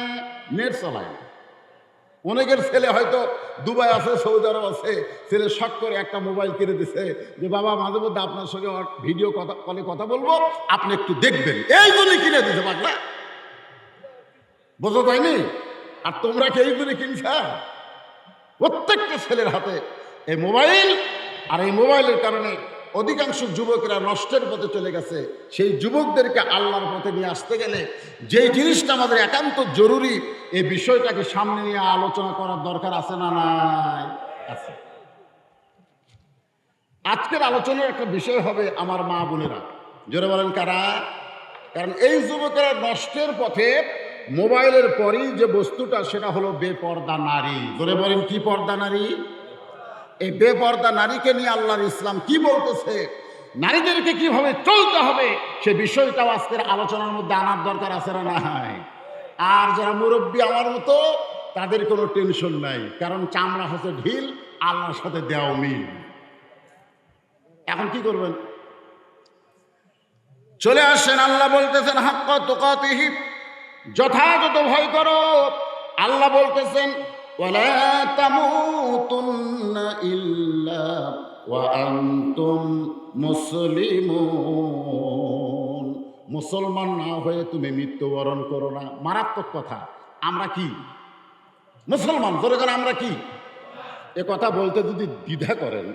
নেট চলায় না। অনেকের ছেলে হয়তো দুবাই আছে, সৌদি আরব আছে, ছেলে শখ করে একটা মোবাইল কিনে দিছে, যে বাবা মাঝে মধ্যে আপনার সঙ্গে ভিডিও কলে কথা বলবো, আপনি একটু দেখবেন, এই জন্য কিনে দিতে পারলা। বোঝা যায়নি? আর তোমরা কি এই জন্য কিনছা? প্রত্যেকটা ছেলের হাতে এই মোবাইল, আর এই মোবাইলের কারণে অধিকাংশ যুবকেরা নষ্টের পথে চলে গেছে। সেই যুবকদেরকে আল্লাহর পথে নিয়ে আসতে গেলে যেই জিনিসটা আমাদের একান্ত জরুরি, এই বিষয়টাকে সামনে নিয়ে আলোচনা করার দরকার আছে না নাই? আছে। আজকের আলোচনার একটা বিষয় হবে আমার মা বোনেরা। জোরে বলেন কারা? কারণ এই যুবকেরা নষ্টের পথে মোবাইলের পরই যে বস্তুটা, সেটা হলো বেপর্দা নারী। জোরে বলেন কি পর্দা নারী? এই বেপর্দা নারীকে নিয়ে আল্লাহর ইসলাম কি বলতেছে, নারীদেরকে কিভাবে চলতে হবে, সে বিষয়টাও আজকের আলোচনার মধ্যে আনার দরকার আছে না নাই? আর যারা মুরব্বী আমার মতো, তাদের কোনো টেনশন নাই, কারণ চামড়া হচ্ছে ঢিল, আল্লাহর সাথে দেওয়া মিল। এখন কি করবেন? চলে আসেন, আল্লাহ বলতেছেন হাক্কা তুকাতিহি, যথাযথ ভয় করো। আল্লাহ বলতেছেন ওয়ালা তামুতুন্না ইল্লা ওয়া আনতুম মুসলিমুন, মুসলমান না হয়ে তুমি মৃত্যুবরণ করো না। মারাত্মক কথা। আমরা কি মুসলমান? ধরে করেন আমরা কি? এ কথা বলতে যদি দ্বিধা করেন,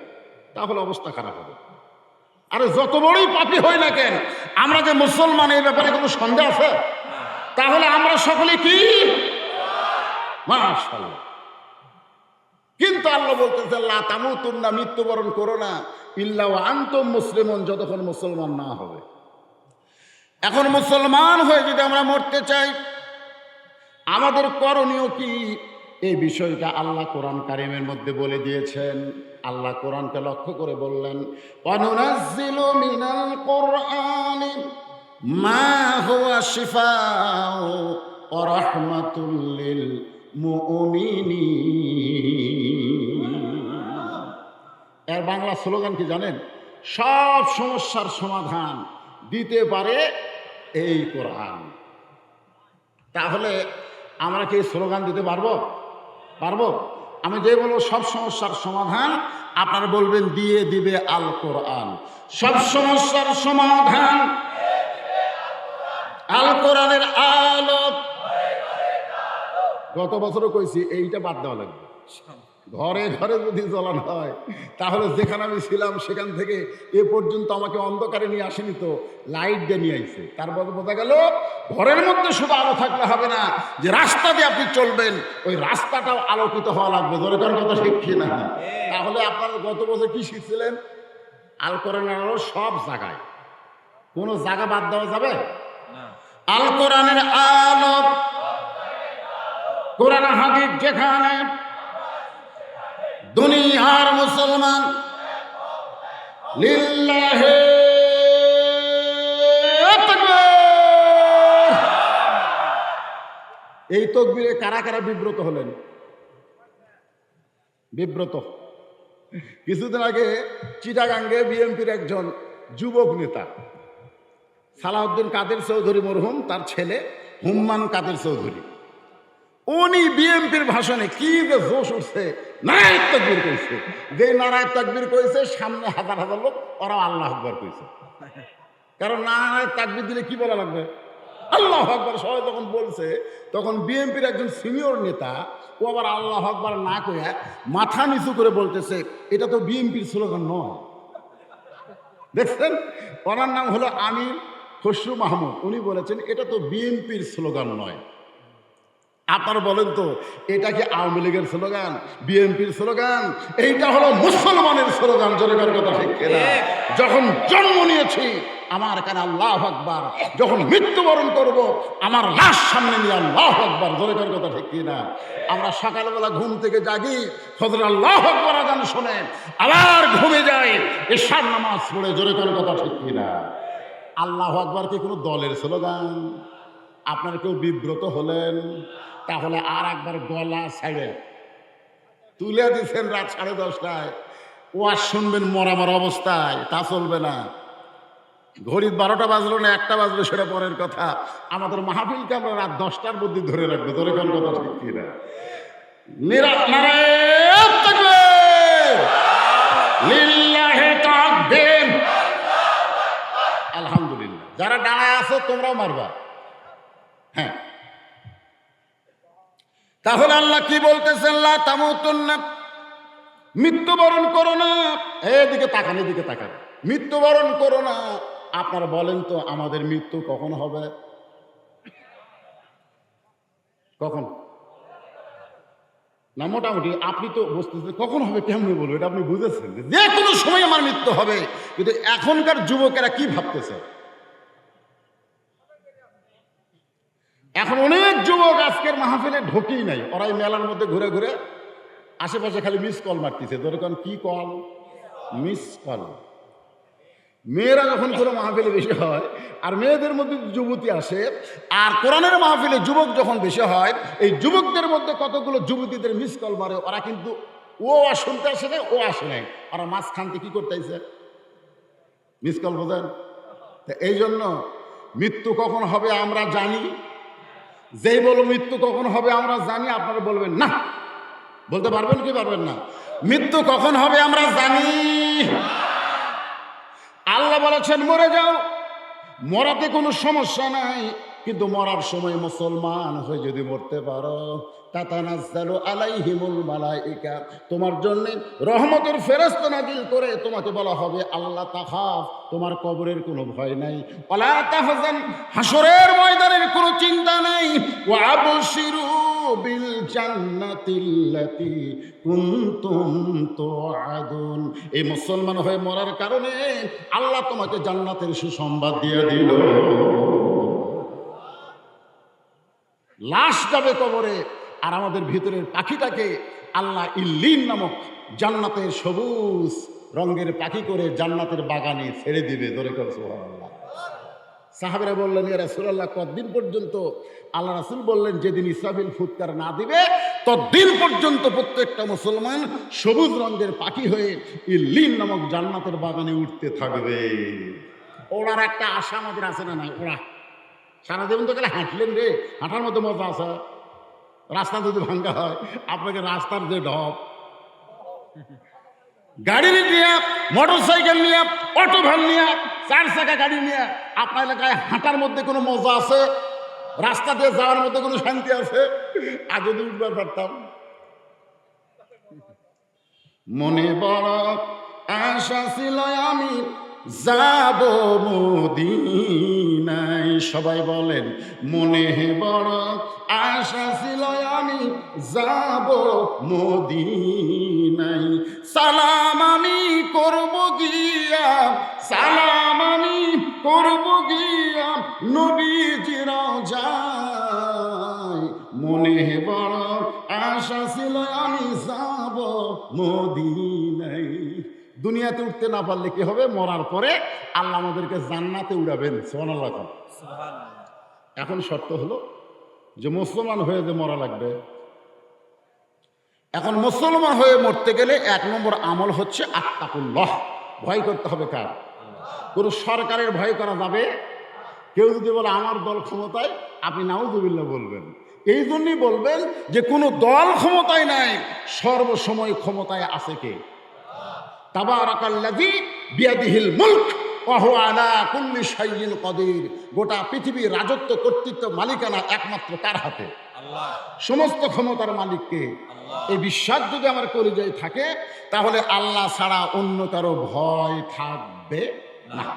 তাহলে অবস্থা খারাপ হবে। আরে যত বড়ই পাপী হই না কেন, আমরা যে মুসলমান, এই ব্যাপারে কোনো সন্দেহ আছে? তাহলে আমরা সকলে কি? মাশাআল্লাহ। কিন্তু আল্লাহ বলতেছে লা তামুতুন্না, মৃত্যুবরণ করো না, ইল্লা ওয়া আনতুম মুসলিমুন, যতক্ষণ মুসলমান না হবে। এখন মুসলমান হয়ে যদি আমরা মরতে চাই, আমাদের করণীয় কি? এই বিষয়টা আল্লাহ কোরআন কারিমের মধ্যে বলে দিয়েছেন। আল্লাহ কোরআনকে লক্ষ্য করে বললেন, ওয়ানুনাজ্জিলু মিনাল কুরআনি মা হুয়া শিফাউ ওয়া রাহমাতুল লিল মুমিনিন। এর বাংলা স্লোগান কি জানেন? সব সমস্যার সমাধান দিতে পারে এই কোরআন। তাহলে আমরা কি স্লোগান দিতে পারবো? পারবো? আমি যে বলবো সব সমস্যার সমাধান, আপনারা বলবেন দিয়ে দিবে আল কোরআন। সব সমস্যার সমাধান আল কোরআনের আলো। গত বছরও কইছি এইটা বাদ দেওয়া লাগবে। ঘরে ঘরে যদি জ্বলানো হয়, তাহলে যেখানে আমি ছিলাম সেখান থেকে এ পর্যন্ত আমাকে অন্ধকারে নিয়ে আসেনি, তো লাইট দিয়ে নিয়ে আইছে। তারপর বোঝা গেল ঘরের মধ্যে শুধু আলো থাকলে হবে না, যে রাস্তা দিয়ে আপনি চলবেন ওই রাস্তাটাও আলোকিত হওয়া লাগবে। দরকার কথা শিখছি না। তাহলে আপনারা গত বছর কি শিখছিলেন? আল কোরআনের আলো সব জায়গায়, কোনো জায়গা বাদ দেওয়া যাবে? আল কোরআনের আলো, কোরআন হাদিস যেখানে, দুনিয়ার মুসলমান লিল্লাহে তাকবীর। এই তাকবীরে কারা কারা বিব্রত হলেন? বিব্রত। কিছুদিন আগে চিটাগাঙ্গে বিএনপির একজন যুবক নেতা সালাউদ্দিন কাদের চৌধুরী মরহুম, তার ছেলে হুম্মান কাদের চৌধুরী, উনি বিএনপির ভাষণে কি যে জোশ উঠছে, নারায়ে তাকবীর কইছে। যে নারায়ে তাকবীর কইছে সামনে হাজার হাজার লোক, ওরা আল্লাহু আকবার কইছে। কারণ নারায়ে তাকবীর দিলে কি বলা লাগবে? আল্লাহু আকবার। সবাই যখন বলছে, তখন বিএনপির একজন সিনিয়র নেতা ও আবার আল্লাহু আকবার না কইয়া মাথা নিচু করে বলতেছে, এটা তো বিএনপির স্লোগান নয়। দেখছেন? ওনার নাম হলো আমির খসরু মাহমুদ। উনি বলেছেন এটা তো বিএনপির স্লোগান নয়। আপনারা বলেন তো, এটা কি আওয়ামী লীগের স্লোগান, বিএনপির স্লোগান? এইটা হলো মুসলমানের স্লোগান। জনগণের কথা ঠিক কিনা? যখন জন্ম নিয়েছি আমার কানে আল্লাহু আকবার, যখন মৃত্যুবরণ করব আমার লাশ সামনে নিয়ে আল্লাহু আকবার। জনগণের কথা ঠিক কিনা? আমরা সকালবেলা ঘুম থেকে জাগি, ফজর আল্লাহু আকবার আযান শুনে আবার ঘুমে যাই, ইশার নামাজ পড়ে। জনগণের কথা ঠিক কিনা? আল্লাহু আকবার কি কোনো দলের স্লোগান? আপনারা কেউ বিব্রত হলেন? তাহলে আর একবার গলা ছেড়ে তুলে দিচ্ছেন রাত 10:30টায়, ওয়াজ শুনবেন মরা মরা অবস্থায়, তা চলবে না। ঘড়ির 12টা বাজলো না 1টা বাজলো সেটা পরের কথা। আমাদের মাহফিলকে আমরা রাত 10টার মধ্যে ধরে রাখবো। ধরে কোন কথা ঠিক কিনা? নারায়ে তাকবীর, লিল্লাহি তাকবীর। আলহামদুলিল্লাহ। যারা দাঁড়ায় আছো তোমরাও মারবা। হ্যাঁ, তাহলে আল্লাহ কি বলতেছেন? লা তামুতুন্না, মৃত্যুবরণ করো না। এদিকে তাকান, এদিকে তাকান। মৃত্যুবরণ করো না। আপনারা বলেন তো আমাদের মৃত্যু কখন হবে? কখন? না মোটামুটি আপনি তো বুঝতেছেন কখন হবে, কেমনি বলবো এটা আপনি বুঝেছেন যে কোনো সময় আমার মৃত্যু হবে। কিন্তু এখনকার যুবকেরা কি ভাবতেছে? এখন অনেক যুবক আজকের মাহফিলে ঢোকেই নাই। ওরা এই মেলার মধ্যে ঘুরে ঘুরে আশেপাশে খালি মিস কল মারতেছে। দরকার কি কল? Miss call. মেয়েরা যখন কোনো মাহফিলে বেশি হয় আর মেয়েদের মধ্যে যুবতী আসে, আর কোরআনের মাহফিলে যুবক যখন বেশি হয়, এই যুবকদের মধ্যে কতগুলো যুবতীদের মিস কল মারে। ওরা কিন্তু ও শুনতে আসে না, ও আসে নাই, ওরা মাঝখান থেকে কি করতেছে? Miss call. বোঝেন? এই জন্য মৃত্যু কখন হবে আমরা জানি। যেই বলবো মৃত্যু কখন হবে আমরা জানি, আপনারা বলবেন না। বলতে পারবেন কি পারবেন না? মৃত্যু কখন হবে আমরা জানি। আল্লাহ বলেছেন মরে যাও, মরাতে কোনো সমস্যা নাই, কিন্তু মরার সময় মুসলমান হয়ে যদি মরতে পারো, তাতানাজ্জালু আলাইহিমুল মালাইকা, তোমার জন্য রহমতের ফেরেশতা নাজিল করে তোমাকে বলা হবে আল্লাহ তাখাফ, তোমার কবরের কোনো ভয় নাই, ওয়ালা তাহজান, হাসরের ময়দানের কোনো চিন্তা নাই, ওয়া আবশিরু বিল জান্নাতিল্লাতী কুনতুম তুআদুন। এই মুসলমান হয়ে মরার কারণে আল্লাহ তোমাকে জান্নাতের সুসংবাদ দিয়ে দিল। লাশ যাবে কবরে, আর আমাদের ভিতরের পাখিটাকে আল্লাহ ইল্লিন নামক জান্নাতের সবুজ রঙের পাখি করে জান্নাতের বাগানে ছেড়ে দিবে। ধরে করে সুবহানাল্লাহ। সাহাবেরা বললেন, ইয়া রাসূলুল্লাহ, কতদিন পর্যন্ত? আল্লাহ রাসূল বললেন, যেদিন ইসরাফিল ফুৎকার না দিবে ততদিন পর্যন্ত প্রত্যেকটা মুসলমান সবুজ রঙের পাখি হয়ে ইল্লিন নামক জান্নাতের বাগানে উঠতে থাকবে। ওড়ার একটা আশা আমাদের আছে না? নাই ওড়া। সারা জীবন তো গেলে হাঁটলেন রে, হাঁটার মধ্যে মজা আছে। রাস্তা যদি ভাঙ্গা হয়, আপনাকে রাস্তার যে ঢপ, গাড়ি নিয়ে, মোটর সাইকেল নিয়ে, অটো ভ্যান নিয়ে, 4 চাকা গাড়ি নিয়ে আপনার এলাকায় হাঁটার মধ্যে কোনো মজা আছে? রাস্তা দিয়ে যাওয়ার মধ্যে কোনো শান্তি আছে? আর যদি উঠবার পারতাম। মনে বড় আশা ছিল আমি যাব মদিনায়। সবাই বলেন, মনে বড় আশা ছিল আমি যাব মদিনায়। সালাম আমি করব গিয়া, সালাম আমি করব গিয়া নবীজির রওজায়। মনে বড় আশা ছিল আমি যাব মদিনায়। দুনিয়াতে উঠতে না পারলে কি হবে? মরার পরে আল্লাহ আমাদেরকে জান্নাতে উড়াবেন। সুবহানাল্লাহ। এখন শর্ত হলো যে মুসলমান হয়ে যে মরা লাগবে। এখন মুসলমান হয়ে মরতে গেলে 1 নম্বর আমল হচ্ছে আত্তাকুল্লাহ। ভয় করতে হবে কার? কোনো সরকারের ভয় করা যাবে? কেউ যদি বলে আমার দল ক্ষমতায়, আপনি নাউযুবিল্লাহ বলবেন। এই জন্যই বলবেন যে কোনো দল ক্ষমতায় নাই, সর্বসময় ক্ষমতায় আছে কে? তাবারাকাল্লাযী বিয়াদিহিল মুলক ওয়া হুয়া আলা কুল্লি শাইইন কাদির। গোটা পৃথিবীর রাজত্ব, কর্তৃত্ব, মালিকানা একমাত্র কার হাতে? আল্লাহ। সমস্ত ক্ষমতার মালিককে। এই বিশ্বাস যদি আমার কলিজায় থাকে, তাহলে আল্লাহ ছাড়া অন্য কারো ভয় থাকবে না।